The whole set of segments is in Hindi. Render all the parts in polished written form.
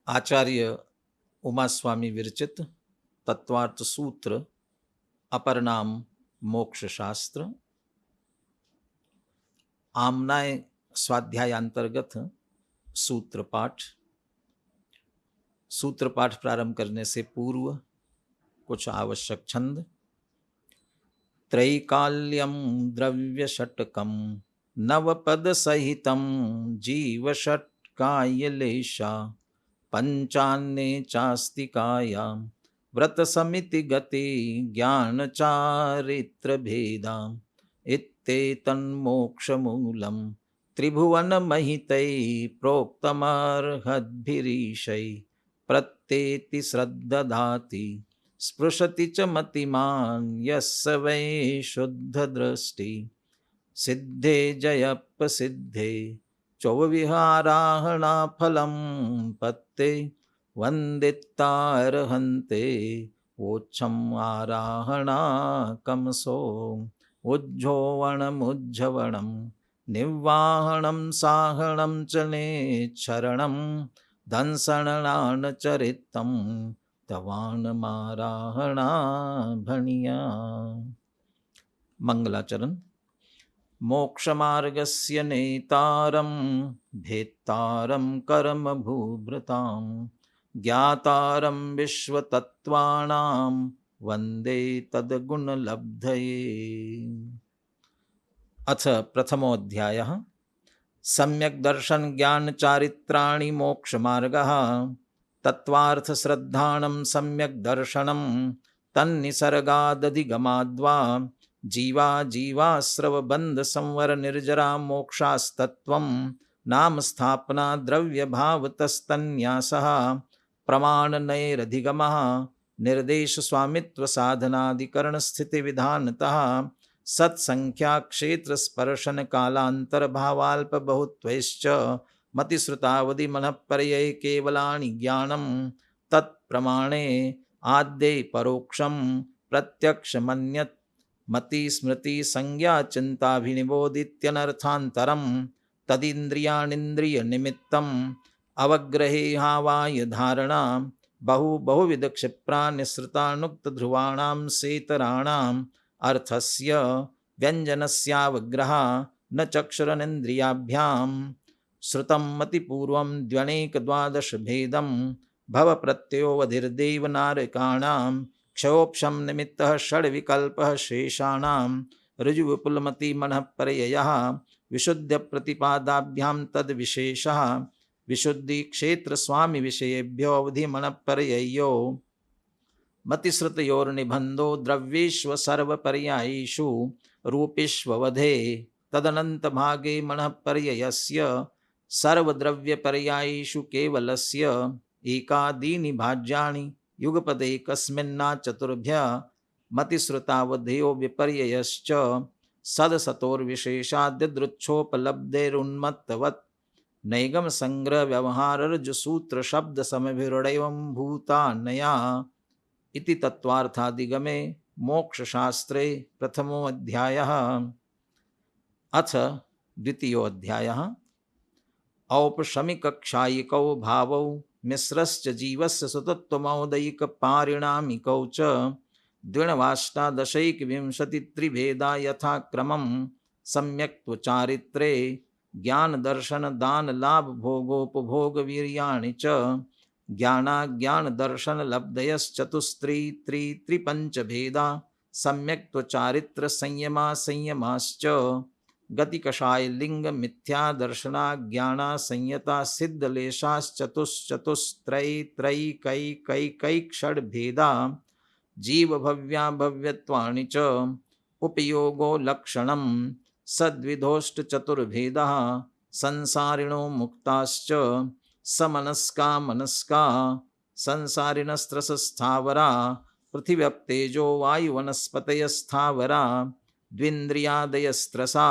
आचार्य उमास्वामी विरचित तत्वार्थ सूत्र अपर नाम मोक्ष शास्त्र आमनाय स्वाध्याय अंतर्गत सूत्र पाठ प्रारंभ करने से पूर्व कुछ आवश्यक छंद। त्रैकाल्यम द्रव्य षटकम नवपद सहितम जीव षटकायलेशा पंचान्ने चास्तिकाया व्रत समिति गति ज्ञान चारित्र भेदा इत्येतन्मोक्षमूलम् त्रिभुवन महितै प्रोक्तमर्हद्भिरीशै प्रत्येति श्रद्दधाति स्पृशति च मतिमान् यस्य वै शुद्धदृष्टि सिद्धे जयप्रसिद्धे चौविहाराहणा फलं पत्ते वन्दितार्हन्ते वोच्छम् आराहणा कमसो उज्जोवणमुज्जवणं निवाहणं साहणं च नेच्छरणं दंसणानचरितं तवानमाराहणा भणिया। मंगलाचरण। मोक्षमार्गस्य नेतारं भेत्तारं कर्मभूभृतां ज्ञातारं विश्वतत्त्वानां वन्दे तद्गुणलब्धये। अथ प्रथमोऽध्यायः। सम्यक् दर्शन ज्ञान चारित्राणि मोक्षमार्गः तत्त्वार्थ श्रद्धानं सम्यक् दर्शनं तन्निसर्गादधिगमाद्वा जीवा जीवाश्रव बंध संवर निर्जरा मोक्षास्तत्वं नाम स्थापना द्रव्य भावतस्तन्यासः प्रमाण नैरधिगमः निर्देश स्वामित्व साधनाधिकरण स्थिति विधानतः सत्संख्या क्षेत्र स्पर्शन कालांतर भावाल्प बहुत्वैश्च मतिश्रुतावधि मनः पर्यै केवलानि ज्ञानं तत्प्रमाणे आद्ये परोक्षं प्रत्यक्ष मन्यत् मति स्मृति संज्ञा चिंताभिनिबोधित्यनर्थान्तरं तदिन्द्रियाणीन्द्रिय निमित्तम् अवग्रहे हावाय धारणा बहुविध क्षिप्रा निसृतानुक्त ध्रुवाणां सेतराणाम् अर्थस्य व्यंजनस्यावग्रह न चक्षुरनिन्द्रियाभ्यां श्रुतं मतिपूर्वं द्व्यनेक द्वादश भेदं भव प्रत्ययोवधिर्देव नारकाणां क्षयोक्षम निमित्तः षड्विकल्पः शेषाणां ऋजुविपुलमति मनः पर्ययः विशुद्ध प्रतिपादाभ्यां तद विशेषः विशुद्धि क्षेत्र स्वामी विषयेभ्यो अवधि मनः पर्ययो मतिश्रुतयोर्निबन्धो द्रव्येष्व सर्वपर्यायेषु रूपेष्ववधे तदनंत भागे मनः पर्ययस्य सर्वद्रव्यपर्यायेषु केवलस्य एकादीनि भाज्यानि युगपदे कस्मिन्ना चतुर्भ्य मतिश्रुतावधेयो विपर्ययश्च सदसतोर्विशेषाद्यदृच्छोपलब्धेरुन्मत्तवत् नैगम संग्रह व्यवहारज सूत्र शब्द समभिरुडैवं भूतान्नया इति तत्वार्थादिगमे मोक्षशास्त्रे प्रथमोऽध्यायः। अथ द्वितीयोऽध्यायः। औपशमिकक्षायिकौ भावौ मिश्रश्च जीवस्य सुतत्वमौदयिकपारिणामिकौ च द्विणवाष्टादशैकविंशतित्रिभेदा यथाक्रमं सम्यक्त्वचारित्रे ज्ञानदर्शन दानलाभभोगोपभोगवीर्याणि च ज्ञानाज्ञानदर्शनलब्धयश्चतुस्त्रिपञ्चभेदा सम्यक्त्वचारित्र संयमा संयमाश्च गतिकषाय लिंग मिथ्या दर्शना ज्ञाना संयता सिद्धलेशाश्चतुश्चतुस्त्रयी षड्भेदा जीव भव्या भव्यत्वानि च उपयोगो लक्षणं सद्विधोष्ट चतुर्भेदः संसारिणो मुक्ताश्च समनस्का मनस्का संसारिणस्त्रसस्थावरा पृथिव्यप्तेजो वायुवनस्पतयस्थावरा द्विन्द्रियादयस्त्रसा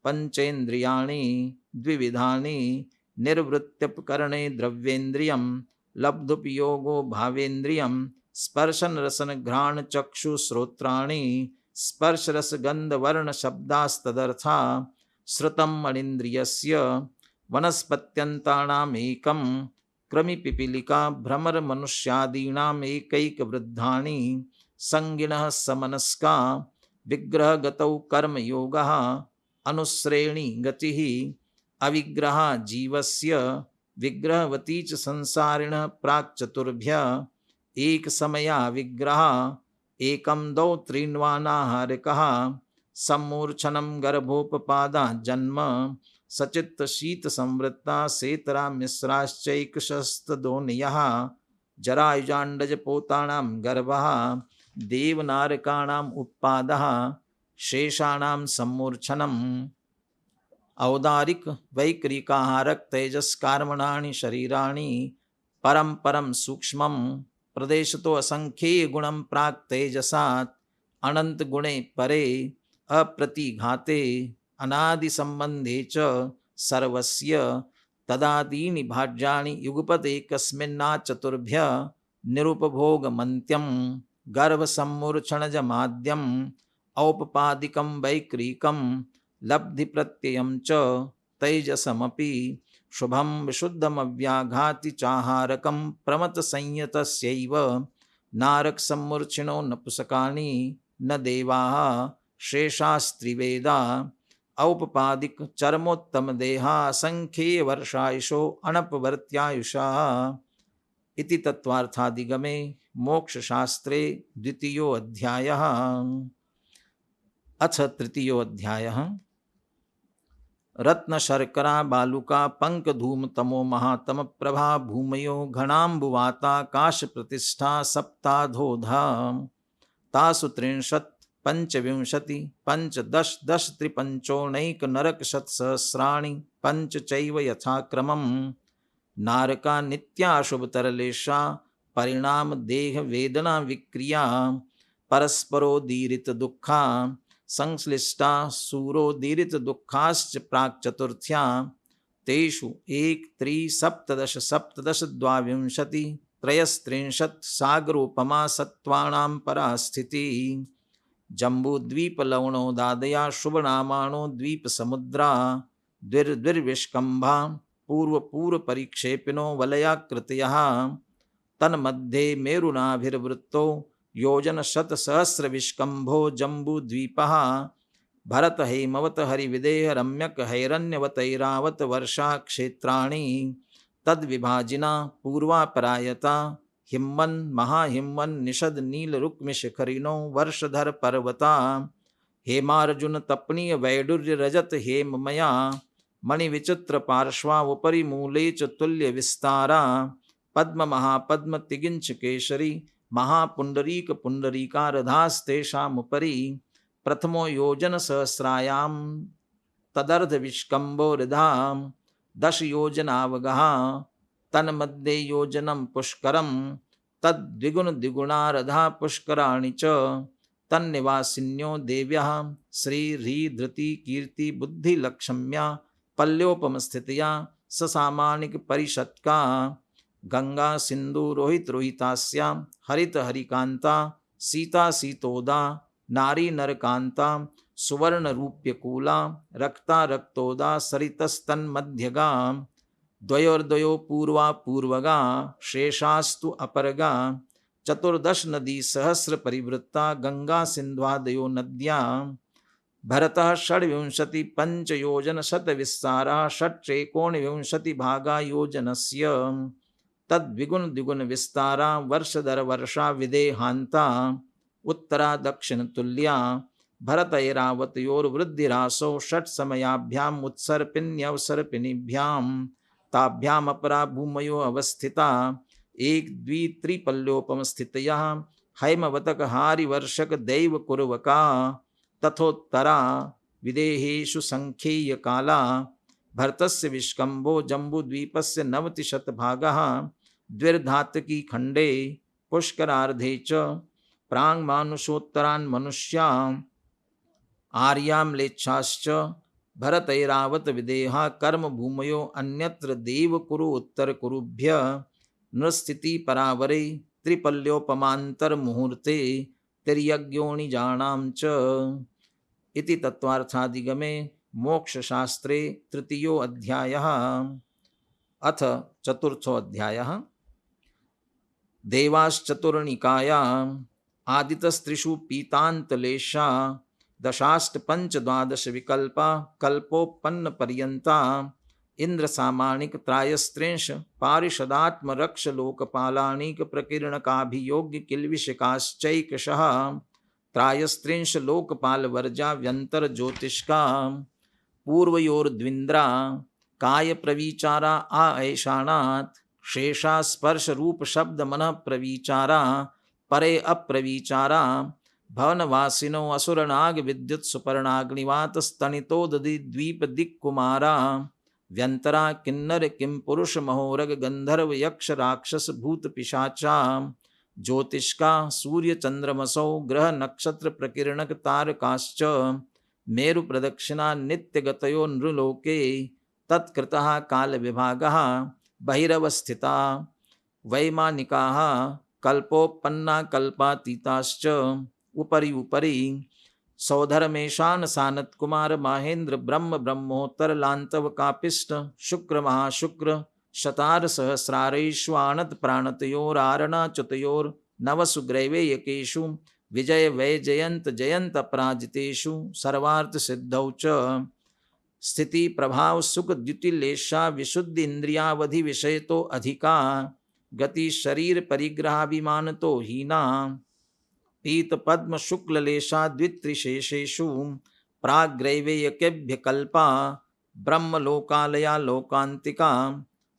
पंचेन्द्रियाणि द्विविधानि निर्वृत्त्यपकरणे द्रव्येन्द्रियं लब्धुपयोगो भावेन्द्रियं स्पर्शन रसन घ्राण चक्षु श्रोत्राणि स्पर्श रस गंध वर्ण शब्दास्तदर्था श्रुतं मणीन्द्रियस्य वनस्पत्यन्तानामेकं क्रमि पिपीलिका भ्रमर मनुष्यादीनाम् एकैक वृद्धानि संगिनः समनस्का विग्रहगतौ कर्मयोगः अनुश्रेणी गतिः अविग्रह जीवस्य विग्रहवती च संसारिणः प्राक् चतुर्भ्यः एक समया विग्रह एकम दौ त्रीन्वानाहारिकः सम्मूर्छनं गर्भोपपादा जन्म सचित्त शीत संवृत्ता सेतरा मिश्राश्चैकशस्तदोनयः जरायुजाण्डज पोतानां गर्भः देवनारकाणाम् उत्पादः शेषाणां सम्मूर्छनम् औदारिक वैकरिकाहारक तेजस्कार्मणानि शरीराणि परम परम सूक्ष्मं प्रदेशतो असंख्येय गुणं प्राक् तेजसात् अनंत गुणे परे अप्रतिघाते अनादि संबंधे च सर्वस्य तदादीनि भाज्यानि युगपत् एकस्मिन्नाचतुर्भ्यः निरुपभोगमन्त्यं गर्भसम्मूर्छनजमाद्यम् औपपादिकं वैक्रीकं लब्धि प्रत्ययं च तैजसमपि शुभं विशुद्धमव्याघाति चाहारकं प्रमत संयतस्यैव नारक सम्मूर्छिनो नपुंसकानि न देवाः शेषास्त्रिवेदा औपपादिक चरमोत्तम देहा असंख्ये वर्षायुषो अनपवर्त्यायुषाः इति तत्वार्थादिगमे मोक्षशास्त्रे द्वितीयो अध्यायः। अथ तृतीयो अध्यायः। रत्न शर्करा बालुका पंक धूम तमो महातम प्रभा भूमयो घनाम्बुवाता काश प्रतिष्ठा सप्ताधोधा तासु त्रिंशत् पंचविंशति पंचदश दश त्रिपंचोनैक नरक शतसहस्राणि पंच चैव यथाक्रमम् नारका नित्याशुभतरलेशा परिणाम देह वेदना विक्रिया परस्परोदीरित दुःखा संश्लिष्टा सूरोदीरित दुःखाश्च प्राक् चतुर्थ्या तेषु एक त्रि सप्तदश सप्तदश द्वाविंशति त्रयस्त्रिंशत् सागरोपमा सत्त्वानां परा स्थितिः जम्बूद्वीपलवणोदादया शुभनामाणो द्वीपसमुद्रा द्विर्विष्कम्भा पूर्वपूर्वपरिक्षेपिनो वलयाकृतयः तन्मध्ये मेरुनाभिर्वृत्तो योजनशतसहस्रविष्कम्भो जम्बूद्वीपः भरत हेमवत हरिविदेह रम्यक हैरण्यवतैरावत वर्षा क्षेत्राणि तद्विभाजिना पूर्वापरायता हिम्मन् महाहिम्मन् निषद नील रुक्मिशिखरिणो वर्षधर पर्वता हेमार्जुन तपनीय वैडूर्य रजत हेममया मणिविचित्र पार्श्वा उपरि मूले च तुल्य विस्तारा पद्म महापद्म तिगिंच केशरी महापुंडरीक पुंडरीकारधास्तेषामुपरि प्रथमो योजन सहस्रायां तदर्ध विष्कम्भो हृदां दश योजनावगः तन्मध्ये योजनं पुष्करं तद्विगुण द्विगुणारधा पुष्कराणि च तन्निवासिन्यो देव्यः श्री ह्री धृति कीर्ति बुद्धि लक्ष्म्या पल्योपमस्थितया ससामानिक परिषत्का गंगा सिंधु रोहित रोहितास्यां हरित हरिकांता सीता सीतोदा नारी नरकांता सुवर्ण रूप्यकूला रक्ता रक्तोदा सरितस्तन्मध्यगा द्वयोर्द्वयो पूर्वा पूर्वगा शेषास्तु अपरगा चतुर्दश नदी सहस्र परिवृत्ता गंगा सिन्ध्वादयो नद्या भरतः षड्विंशति पंचयोजन शतविस्तारा षट्चेकोनविंशति भागा योजनस्य तद्विगुण द्विगुण विस्तारा वर्षधर वर्षा विदेहांता उत्तरा दक्षिण तुल्या भरतैरावतयोर्वृद्धिरासौ षट् समयाभ्याम उत्सर्पिण्यवसर्पिणीभ्याम ताभ्याम अपरा भूमयो अवस्थिता एक द्वि त्रिपल्योपम स्थितया हैमवतक हारिवर्षक दैव कुर्वका तथोत्तरा विदेहेषु संख्येय काला भरतस्य विष्कम्भो जम्बूद्वीपस्य 90 भागः द्विर्धातकी खंडे पुष्करार्धे च प्राङ्मानुषोत्तरान् मनुष्याम् आर्याम्लेच्छाश्च भरतैरावत विदेहा कर्म भूमयो अन्यत्र देव कुरु उत्तर कुरुभ्य नृस्थिति परावरे त्रिपल्योपमांतर मुहूर्ते तिर्यज्ञोनिजानां च इति तत्वार्थादिगमे मोक्षशास्त्रे तृतीयो अध्यायः। अथ चतुर्थोऽध्यायः। देवाश्चतुर्निकायाम् आदितस्त्रिषु पीतान्तलेशा दशाष्टपञ्चद्वादश विकल्पा कल्पोपन्नपर्यन्ता इन्द्रसामानिक त्रायस्त्रिंश पारिषदात्मरक्षलोकपालानीक प्रकीर्णकाभियोग्य किल्विषकाश्चैकशः त्रायस्त्रिंश लोकपालवर्जा व्यंतर ज्योतिष्का पूर्वयोर्द्विन्द्रा काय प्रविचारा आ ऐशानात् शेषा स्पर्श रूप शब्द मन प्रविचारा परे अप्रविचारा भवनवासिनो असुरनाग विद्युत सुपर्णाग्निवात स्तनितोदधि द्वीप दिक्कुमारा व्यंतरा किन्नर किम पुरुष महोरग गंधर्व यक्ष राक्षस भूत पिशाचा ज्योतिष्का सूर्य चंद्रमसौ ग्रह नक्षत्र प्रकीर्णक तारकाश्च मेरु प्रदक्षिणा नित्यगतयो नृलोके तत्कृतः काल विभागः बहिरवस्थिता वैमानिकाः कल्पोपन्ना कल्पातीताश्च उपरि उपरि सौधर्मेशान सानत कुमार माहेंद्र ब्रह्म ब्रह्मोत्तर लांतव कापिष्ट शुक्र महाशुक्र शतार सहस्रारेष्वाणत प्राणतयोरारणा नवसु ग्रैवेयकेषु विजय वै जयंत जयंत अपराजितेषु सर्वार्थ सिद्धौ च स्थिति प्रभाव सुख द्युतिलेशा विशुद्धि इंद्रियावधि विषयतो अधिका गति शरीर परिग्रहाभिमान तो हीना पीत पद्म शुक्ललेशा द्वित्रिशेषेषु प्राग्रैवेयकेभ्य कल्पा ब्रह्मलोकालया लोकांतिका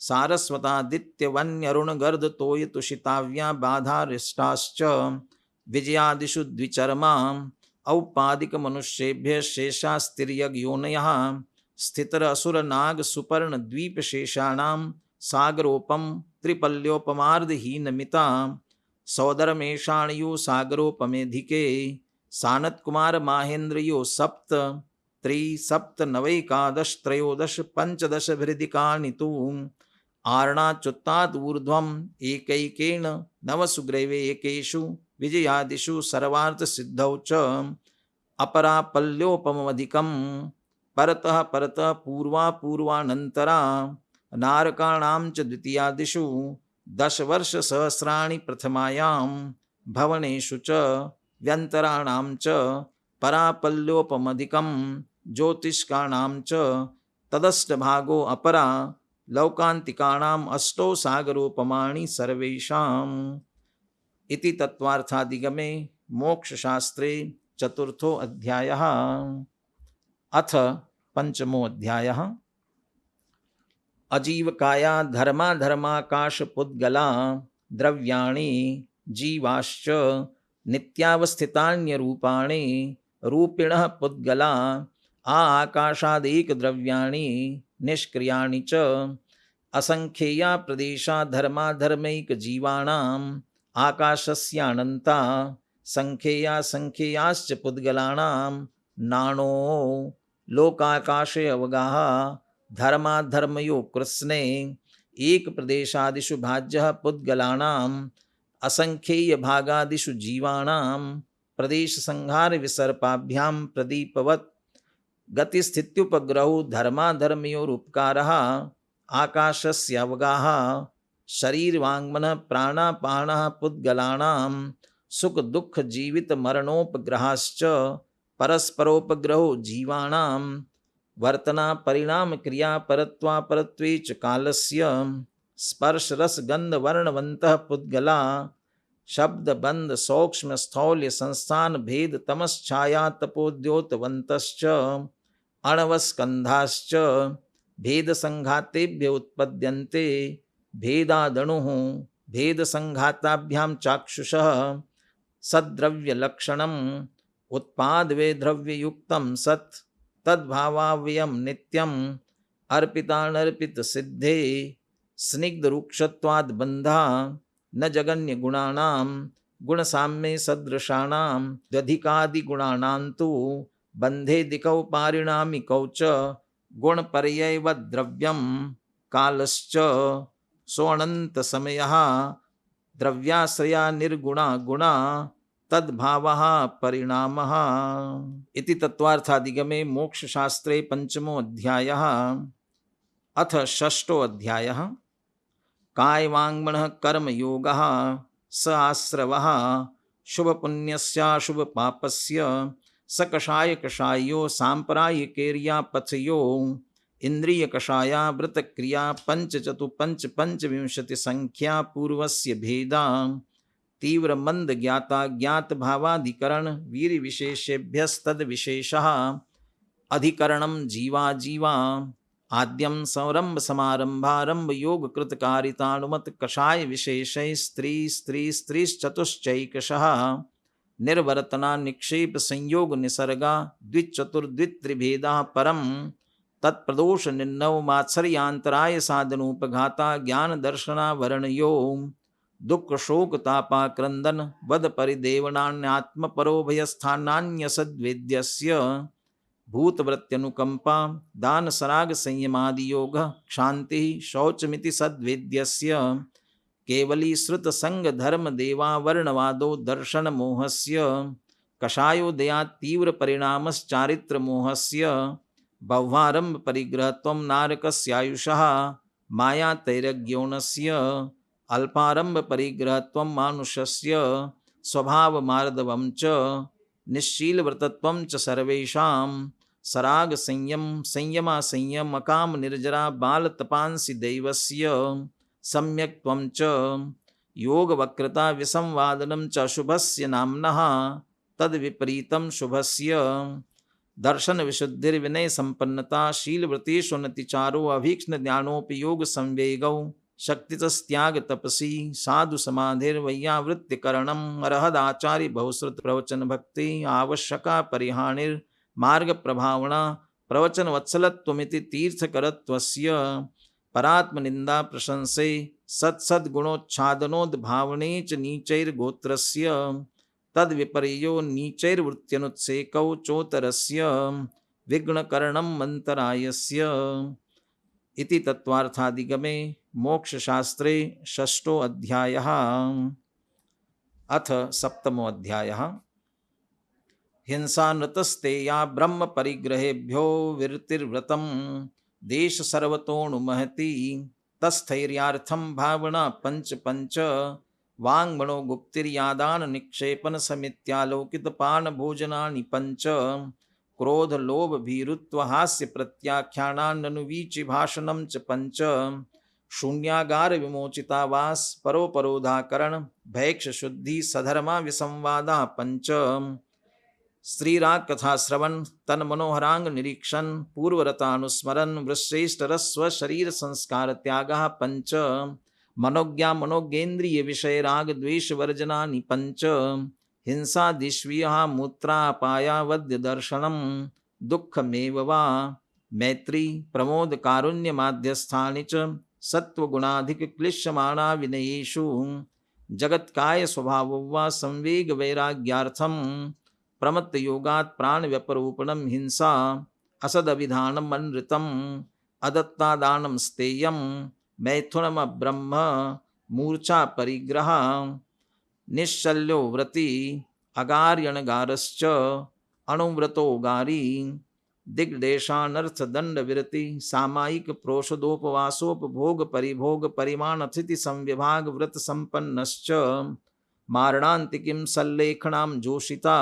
सारस्वतादित्यवन्यरुण गर्द तोय तुषिताव्या बाधारिष्टाश्च विजयादिषु द्विचर्मा औपादिक मनुष्येभ्य शेषास्तिर्यग्योनयः स्थितर असुर नाग सुपर्ण द्वीप शेषाणां सागरोपम त्रिपल्योपमार्धहीनमिता सौदरमेषाणयो सागरोपमेधिके सानत कुमार माहेन्द्रयो सप्त त्रिसप्त नवैकादश त्रयोदश पंचदश भृदिकानि तु आर्णाच्युत्तात् ऊर्ध्वम् एकैकेन नवसु ग्रैवेयकेषु विजयादिषु सर्वार्थ सिद्धौ च अपरापल्योपमधिकं परतः परतः पूर्वा पूर्वानन्तरा नारकाणां च द्वितीयादिषु 10 वर्ष सहस्राणि प्रथमायां भवनेषु च व्यन्तराणां च परापल्योपमधिकं ज्योतिष्काणां च तदष्टभागो अपरा लौकान्तिकानाम् अष्टौ सागरोपमाणि सर्वेषाम् इति तत्वार्थादिगमे मोक्षशास्त्रे चतुर्थो अध्यायः। अथ पंचमो अध्यायः। अजीवकाया धर्माधर्माकाश पुद्गला द्रव्याणि जीवाश्च नित्यावस्थितान्यरूपाणि रूपिणः पुद्गला आकाशादेक द्रव्याणि निष्क्रियाणि च असंख्येया प्रदेशा धर्माधर्मैक जीवानाम् आकाशस्यानन्ता संख्येया संख्येयाश्च पुद्गलानां नानो लोकाकाशे अवगाः धर्माधर्मयो कृत्स्ने एक प्रदेशादिषु भाज्यः पुद्गलानाम् असंख्येय भागादिषु जीवानां प्रदेश संहार विसर्पाभ्यां प्रदीपवत् गतिस्थित्युपग्रहो धर्माधर्मयोरुपकारः आकाशस्य अवगाः शरीरवाङ्मनः प्राणापानः पुद्गलानां सुख दुख जीवित मरणोपग्रहाश्च परस्परोपग्रहो जीवानां वर्तना परिणाम क्रिया परत्वापरत्वे च कालस्य स्पर्श रस गंध वर्णवन्तः पुद्गला शब्द बंध सौक्ष्म स्थौल्य संस्थान भेद तमश्छाया तपोद्योतवन्तश्च अणवस्कंधाश्च भेद संघातेभ्य उत्पद्यन्ते भेदादणुः भेद संघाताभ्यां चाक्षुषः सद्द्रव्य लक्षणम् उत्पादवे द्रव्ययुक्तं सत् तद्भावाव्ययं नित्यम् अर्पितानर्पित सिद्धे स्निग्ध रूक्षत्वाद् बन्धा न जगन्य गुणानां गुणसाम्ये सदृशानां द्व्यधिकादिगुणानां तु बन्धे दिकौ पारिणामिकौ च गुणपर्ययवद्द्रव्यं कालश्च सोऽनन्तसमयः द्रव्याश्रया निर्गुणा गुणा तद्भावः परिणामः इति तत्वार्थादिगमे मोक्षशास्त्रे पंचमो अध्यायः। अथ षष्ठोऽध्यायः कायवाङ्मनः कर्मयोगः स आश्रवः शुभपुण्यस्याशुभपापस्य स कषायकषायो साम्प्रायिकेर्यापथयो इन्द्रियकषाया व्रतक्रिया पञ्चचतुपञ्चविंशतिसङ्ख्या पूर्वस्य भेदा तीव्रमन्दज्ञाता ज्ञातभावाधिकरण वीर्यविशेषेभ्यस्तद्विशेषः अधिकरणं जीवा जीवा आद्यं संरम्भ समारंभारंभ योग कृतकारितानुमत कषाय विशेषै स्त्री स्त्री स्त्रीश्चतुश्चैकशः निर्वर्तना निक्षेप संयोग निसर्गा द्विचतुर्द्वित्रिभेदा परम तत्प्रदोष निर्णव मात्सर्यांतराय साधनोपघाता ज्ञान दर्शना वर्णयो दुख शोक तापा क्रंदन वद परिदेवनान्यात्म परोभयस्थानान्यसद्वेद्यस्य भूतवृत्त्यनुकंपा दान सराग संयमादि योग क्षांति शौचमिति सद्वेद्यस्य केवली श्रुत संग धर्म देवा वर्णवादो दर्शन मोहस्य कषायोदया तीव्र परिणामश्चारित्र मोहस्य बह्वारंभ परिग्रहत्वं नारकस्यायुषः माया तैरज्ञोनस्य अल्पारंभ परिग्रहत्वं मानुषस्य स्वभाव मार्दवं च निश्शील व्रतत्वं च सर्वेषां सराग संयम संयमा संयम अकाम निर्जरा बाल तपांसि दैवस्य सम्यक्त्वं च योग वक्रता विसंवादनं च शुभस्य नाम्नः तद विपरीतं शुभस्य दर्शन विशुद्धिर्विनय संपन्नता शील व्रतेषुन्नतिचारो अभीक्ष्ण ज्ञानोपयोग संवेगौ शक्तितस्त्याग तपसी साधु समाधिर्वैयावृत्तिकरणम् अर्हदाचार्य बहुश्रुत प्रवचन भक्ति आवश्यका परिहानिर् मार्ग प्रभावना प्रवचन वत्सलत्वमिति तीर्थकरत्वस्य परात्मनिंदा प्रशंसे सत्सद्गुणोच्छादनोद्भावने च नीचैर्गोत्रस्य तद्विपर्यो नीचैर्वृत्त्यनुत्सेकौ चोत्तरस्य विघ्नकरणं मन्तरायस्य इति तत्त्वार्थादिगमे मोक्षशास्त्रे षष्ठो अध्यायः। अथ सप्तमो अध्यायः हिंसानृतस्तेया ब्रह्म परिग्रहेभ्यो विरतिर्व्रतं देश सर्वतोऽणुमहति तस्थैर्यार्थं भावना पंच पंच वाङ्मनो गुप्तिर्यादान निक्षेपन समित्यालोकित पान भोजनानि पंच क्रोध लोभ भीरुत्व हास्य प्रत्याख्यानान्ननुवीचि भाषणं च पंच शून्यागार विमोचिता वास परोपरोधाकरण भैक्ष शुद्धि सधर्मा विसंवादा पंच स्त्रीराग कथा श्रवण तन मनोहरांग निरीक्षण पूर्वरतानुस्मरण वृश्रेष्ठ रस्व शरीर संस्कार त्यागः पंच मनोज्ञा मनोज्ञेन्द्रिय विषय राग द्वेष वर्जनानि पंच हिंसा दिश्वीहा मूत्रापाया वद्य दर्शनम दुःखमेव वा मैत्री प्रमोद कारुण्य माध्यस्थानि च सत्वगुणाधिक क्लिश्यमाना विनयेषु जगत्काय स्वभाव वा संवेग वैराग्यार्थम प्रमत्त योगात् प्राण व्यपरूपणम हिंसा असदभिधानम अनृतम अदत्तादानम स्तेयम मैथुनम ब्रह्म मूर्छा परिग्रह निश्चल्यो व्रति अगार्यणगारश्च अणुव्रतो गारी दिग्देशानर्थ दंड विरति सामायिक प्रोषदोपवासोपभोग परिभोग परिमाणथिति संविभाग व्रत संपन्नश्च मारणान्तिकीं सल्लेखनां जोषिता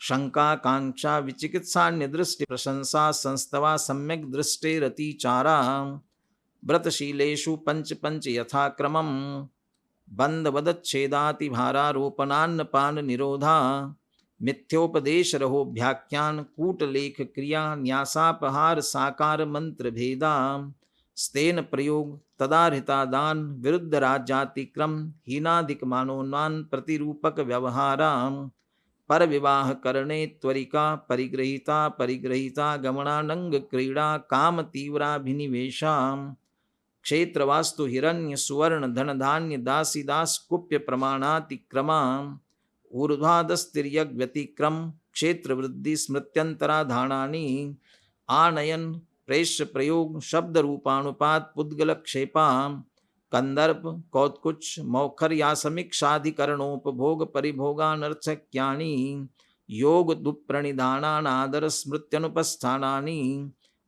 शंका कांक्षा विचिकित्सान्य दृष्टि प्रशंसा संस्तवा सम्यक दृष्टेरतिचारा व्रतशीलेषु पंच पंच यथाक्रमं बंधवदच्छेदाति भारारोपणान्नपान निरोधा मिथ्योपदेश रहोभ्याख्यान कूटलेख क्रिया न्यासापहार साकार मंत्र भेदा स्तेन प्रयोग तदाहृता दान विरुद्ध राज्यातिक्रम हीनाधिक मानोन्मान प्रतिरूपक व्यवहारा पर विवाह करणे त्वरिका परिग्रहिता परिग्रहिता गमनानंग क्रीड़ा काम तीव्राभिनिवेशा क्षेत्रवास्तु हिरण्य सुवर्ण धन धान्य दासी दास कुप्य प्रमाणातिक्रमा ऊर्ध्वादस्तिर्यग व्यतिक्रम क्षेत्र वृद्धि स्मृत्यंतराधानानि आनयन प्रेष्य प्रयोग शब्द रूपानुपात पुद्गल क्षेपा कंदर्प कौत्कुच मौखर यासमीक्षाधिकरणोपभोग परिभोगानर्थक्यानि योग दुप्रणिधानानादर स्मृत्यनुपस्थानानि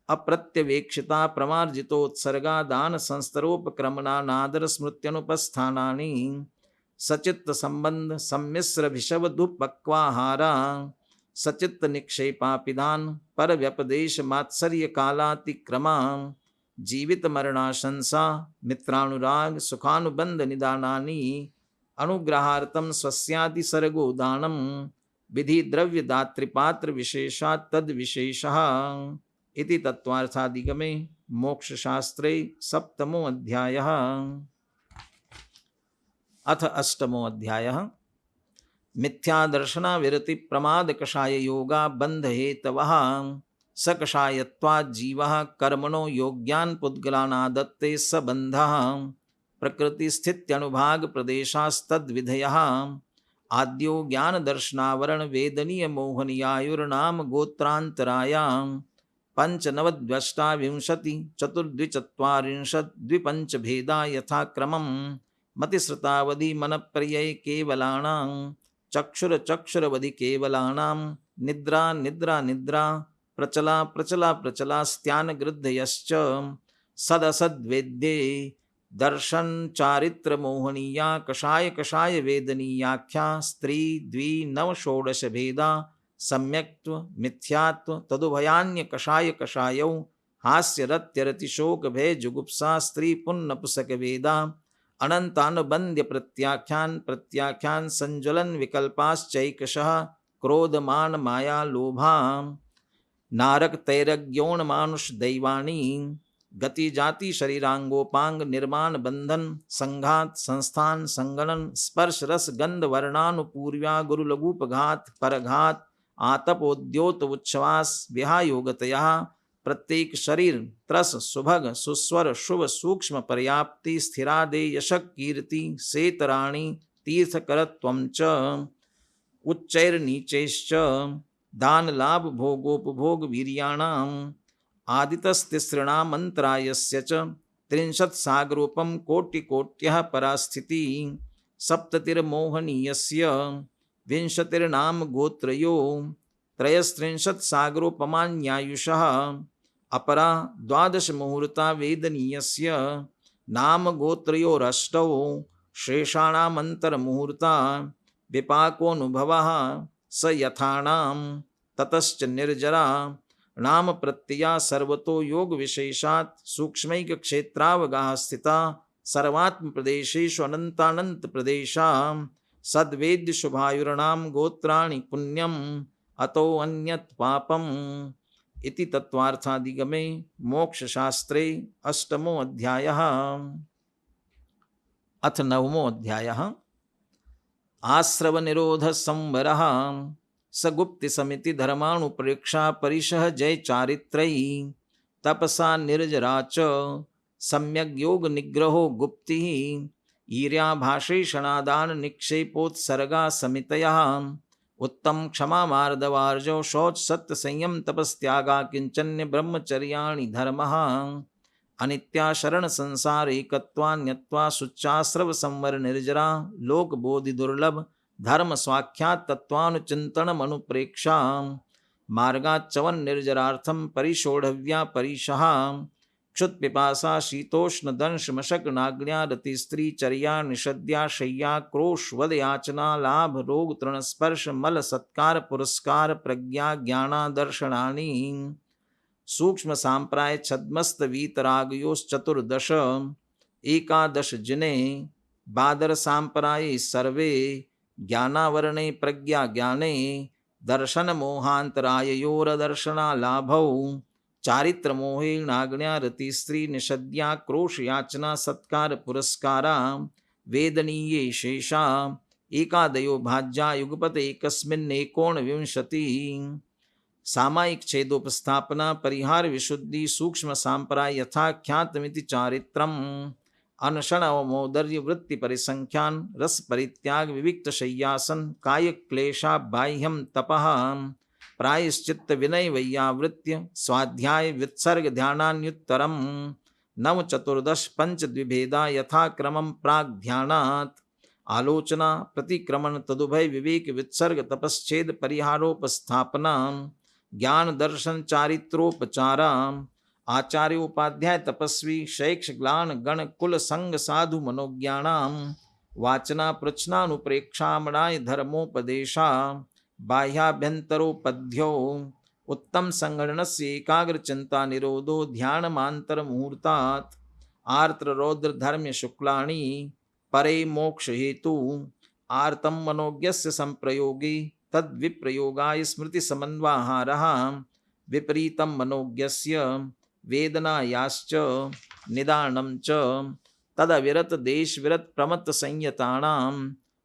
अप्रत्यवेक्षिता प्रमार्जितोत्सर्गा दान संस्तरोपक्रमणा नादर स्मृत्यनुपस्थानानि सचित्त संबंध सम्मिश्र भिषव दुपक्वाहारा सचित्त निक्षेपापिदान पर व्यपदेश मात्सर्य कालातिक्रमा जीवित मरणाशंसा मित्रानुराग सुखानुबंध निदानानि अनुग्रहार्थम स्वस्यादि सर्गोदानम विधि द्रव्य दातृपात्र विशेषात् तद विशेषः इति तत्वार्थादिगमे मोक्ष शास्त्रे सप्तमो अध्यायः। अथ अष्टमो अध्यायः। मिथ्यादर्शना विरति प्रमाद कषाय योगा बंध हेतवः सकषायत्वात् जीवः कर्मणो योग्यान् पुद्गलानादत्ते सबन्धः प्रकृति स्थित्यनुभाग प्रदेशास्तद्विधयः आद्यो ज्ञान दर्शनावरण वेदनीय मोहनीयायुर्नाम गोत्रांतरायां पंचनवद्व्यष्टाविंशति चतुर्द्विचत्वारिंशत् द्विपंच भेदा यथाक्रमं मतिश्रुतावधि मनप्रिय केवलानां चक्षुर चक्षुरवधि केवलानां निद्रा निद्रा निद्रा प्रचला प्रचला प्रचला स्त्यान गृद्धयश्च सदसद्वेद्ये दर्शन चारित्र मोहनीया कषाय कषाय वेदनीयाख्या स्त्री द्वि नव षोडश भेदा सम्यक्त्व मिथ्यात्व तदुभयान्य कषाय कषायौ हास्य रत्य रतिशोक भय जुगुप्सा स्त्री पुन्नपुसक वेदा अनंतानुबंध्य प्रत्याख्यान प्रत्याख्यान संज्वलन विकल्पाश्चैकशः क्रोधमान माया लोभा नारक तैरज्ञोण मानुष दैवाणी गति जाति शरीरांगोपांग निर्माण बंधन संघात संस्थान संगणन स्पर्श रस गंध वर्णानुपूर्व्या गुरु लघुपघात परघात आतपोद्योत उच्छ्वास विहायोगतया प्रत्येक शरीर त्रस सुभग सुस्वर शुभ सूक्ष्म पर्याप्ति स्थिरादे यशक कीर्ति सेतराणि तीर्थकरत्वं च उच्चैर्नीचैश्च दान लाभ भोगोपभोग वीर्याणाम् आदितस्तिसृणामन्त्रायस्य च त्रिंशत्सागरोपं कोटिकोट्यः परास्थिति सप्ततिर्मोहनीयस्य विंशतिर्नाम गोत्रयो त्रयस्त्रिंशत्सागरोपमान्यायुषः अपरा द्वादश मुहूर्ता वेदनीयस्य नाम गोत्रयोरष्टौ शेषाणामन्तर्मुहूर्ता विपाकोऽनुभवः स यथाणां ततश्च निर्जरा नाम प्रत्यया सर्वतो योग विशेषात् सूक्ष्मैक क्षेत्रावगाः स्थिता सर्वात्म प्रदेशेषु अनंतानंत प्रदेशा सद्वेद्य शुभायुर्नाम गोत्राणि पुण्यम अतो अन्यत् पापम इति तत्वार्थादिगमे मोक्ष शास्त्रे अष्टमो अध्यायः। अथ नवमो अध्यायः। आश्रव निरोध संवरः सगुप्ति समिति धर्माणुप्रेक्षा परिशः जय चारित्रयी तपसा निर्जरा च सम्यक योग निग्रहो गुप्ति ईर्याभाषेषणादान निक्षेपोत्सर्गा समितयः उत्तम क्षमा मार्दवार्जो शौच सत्य संयम तपस्त्यागा किंचन्य ब्रह्मचर्याणि धर्मः अनित्या शरण संसार एकत्वान्यत्वा सुच्चाश्रव संवर निर्जरा लोक बोधि दुर्लभ धर्म स्वाख्यात तत्वानुचिंतन मनुप्रेक्षा मार्गाच्चवन निर्जरार्थम परिशोढ़व्या परिशः क्षुत पिपासा शीतोष्ण दंश मशक नाग्न्या रति स्त्री चर्या निषद्या शय्या क्रोश वद याचना लाभ रोग तृण स्पर्श मल सत्कार पुरस्कार प्रज्ञा ज्ञानादर्शनानि सूक्ष्म सांप्राय छद्मस्त वीतरागयोश्चतुर्दश एकादश जिने बादर सांप्राय सर्वे ज्ञानावरणे प्रज्ञा ज्ञाने दर्शन मोहांतराययोरदर्शना लाभौ चारित्र मोहेणाग्न्या रति स्त्री निषद्या क्रोश याचना सत्कार पुरस्कारा वेदनीये शेषा एकादयो भाज्या युगपत एकस्मिन्नेकोनविंशति सामायिक छेदोपस्थापना परिहार विशुद्धि सूक्ष्म सांप्राय यथाख्यातमिति चारित्रम् अनशन अवमोदर्य वृत्ति परिसंख्यान रस परित्याग विविक्त शय्यासन काय क्लेशा बाह्यम तपः प्रायश्चित्त विनय वैयावृत्य स्वाध्याय वित्सर्ग ध्यानान्युत्तरम नव चतुर्दश पंच द्विभेदा यथाक्रमं प्राग ध्यानात् आलोचना प्रतिक्रमण तदुभय विवेक वित्सर्ग तपश्चेद परिहारोपस्थापना ज्ञान दर्शन चारित्रोपचारा आचार्य उपाध्याय तपस्वी शैक्ष ग्लान गण कुल संग साधु मनोज्ञानाम वाचना पृच्छनानुप्रेक्षामणाय धर्मोपदेशा बाह्याभ्यंतरोपध्यो उत्तम संगणनस्य एकाग्र चिंता निरोधो ध्यानमांतर मुहूर्तात् आर्त्र रौद्र धर्म शुक्लानि परे मोक्ष हेतु आर्तम मनोज्ञस्य संप्रयोगी तद विप्रयोगाय स्मृति समन्वाहारः विपरीतम मनोज्ञस्य वेदनायाश्च निदानं च तदविरत देश विरत प्रमत्त संयतानां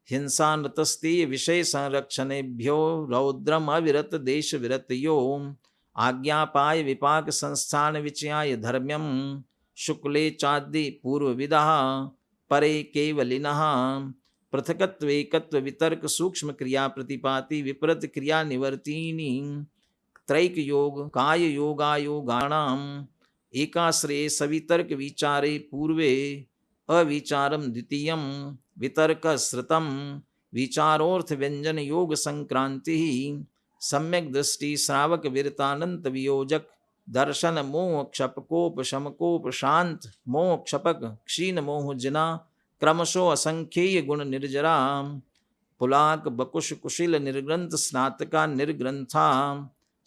हिंसानतस्तीय विषय संरक्षणेभ्यो रौद्रम अविरत देश विरतयो आज्ञापाय विपाक संस्थान विचयाय धर्म्यम शुक्ले चाद्य पूर्वविदः परे केवलिनः पृथकत्वेकत्व वितर्क सूक्ष्म क्रिया प्रतिपाति विपरीत क्रिया निवर्तिनी त्रैक योग काय योगायोगाणाम एकाश्रये सवितर्क विचारे पूर्वे अविचारम द्वितीयम वितर्क श्रुतम विचारोर्थ व्यंजन योग संक्रांति सम्यक दृष्टि श्रावक विरतानंत वियोजक दर्शन मोह क्षपकोप शमकोप शांत मोह क्षपक क्षीण मोह जना क्रमशो असंख्येय गुण निर्जरा पुलाक बकुश कुशिल निर्ग्रंथ स्नातका निर्ग्रंथा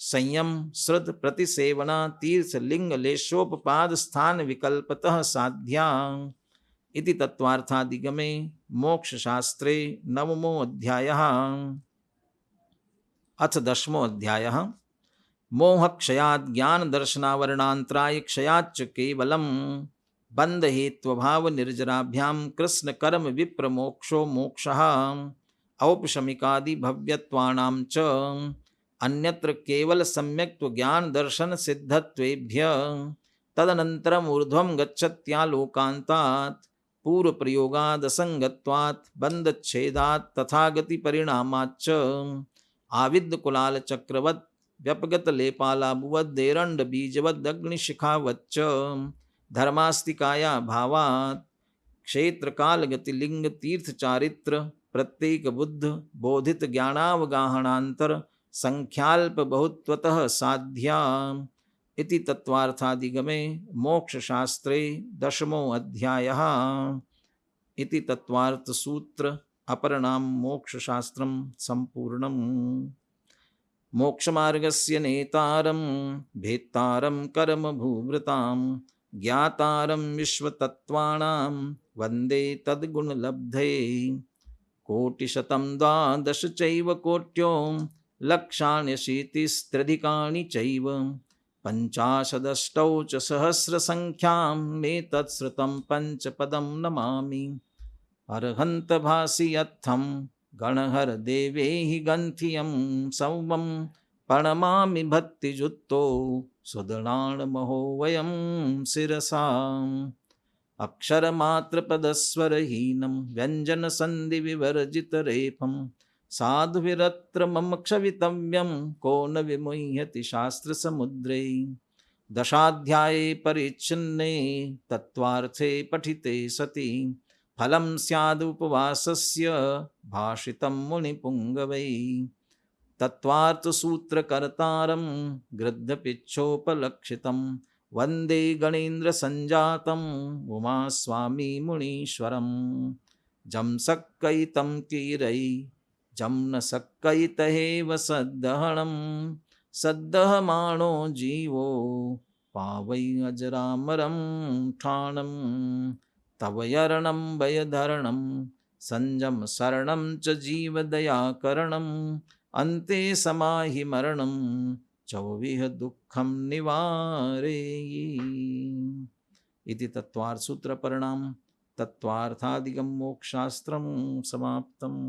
संयम श्रुत प्रतिसेवना तीर्थ लिंग लेशोपपाद स्थान विकल्पतः साध्या इति तत्वार्थादिगमे मोक्ष शास्त्रे नवमो अध्यायः। अथ दशमो अध्यायः। मोह क्षयात् ज्ञान दर्शनावरणांतराय क्षयाच्च केवलम बंध हेत्वभाव निर्जराभ्यां कृष्ण कर्म विप्र मोक्षो मोक्षः औपशमिकादि भव्यत्वानां च अन्यत्र केवल सम्यक्त्व ज्ञान दर्शन सिद्धत्वेभ्य तदनन्तरम ऊर्ध्वं गच्छत्यालोकान्तात् पूर्व प्रयोगाद असंगत्वात् बंधच्छेदात् तथागति परिणामाच्च आविद्य कुलाल चक्रवत् व्यपगत लेपालाभुवद् देरंड बीजवद् अग्निशिखावच्च धर्मास्तिकाया भावात् क्षेत्र काल गति लिंग तीर्थ चारित्र प्रत्येक बुद्ध बोधित ज्ञानावगाहनांतर संख्याल्प बहुत्वतः साध्या इति तत्वार्थादिगमे मोक्ष शास्त्रे दशमो अध्यायः। इति तत्वार्थ सूत्र अपरनाम मोक्ष शास्त्रम संपूर्णम्। मोक्ष मार्गस्य नेतारं भेत्तारं कर्म भूभृतां ज्ञातारं विश्वतत्त्वानां वन्दे तद्गुणलब्धे कोटिशतं द्वादश चैव कोट्यो लक्षाण्यशीतिस्त्र्यधिकानि चैव पञ्चाशदष्टौ च सहस्रसङ्ख्यां मे तत्श्रुतं पञ्चपदं नमामि अर्हन्त भासि यत्थं गणहर देवेहि गन्थियं सौमं प्रणमामि भक्तियुक्तो सुदृढान्महो वयं शिरसाम् अक्षरमात्रपदस्वरहीनं व्यञ्जनसन्धिविवर्जितरेफं साधुभिरत्र मम क्षवितव्यं को न विमुह्यति शास्त्रसमुद्रे दशाध्याये परिच्छिन्ने तत्त्वार्थे पठिते सति फलं स्यादुपवासस्य भाषितं मुनिपुङ्गवै तत्त्वार्थसूत्रकर्तारं गृद्धपिच्छोपलक्षितं वन्दे गणेन्द्रसञ्जातम् उमास्वामी मुनीश्वरं जं सक्कयितं कीरै जं न सक्कयितहेव सद्दहनं सद्दहमाणो जीवो पावै अजरामरं ठाणं तव यरणं भयधरणं संजम शरणं च जीवदयाकरणं अन्ते समाहि मरणं चौविह दुःखं निवारेयि इति तत्त्वार्थ सूत्र परिणाम तत्त्वार्थादिगम मोक्षशास्त्रं समाप्तम्।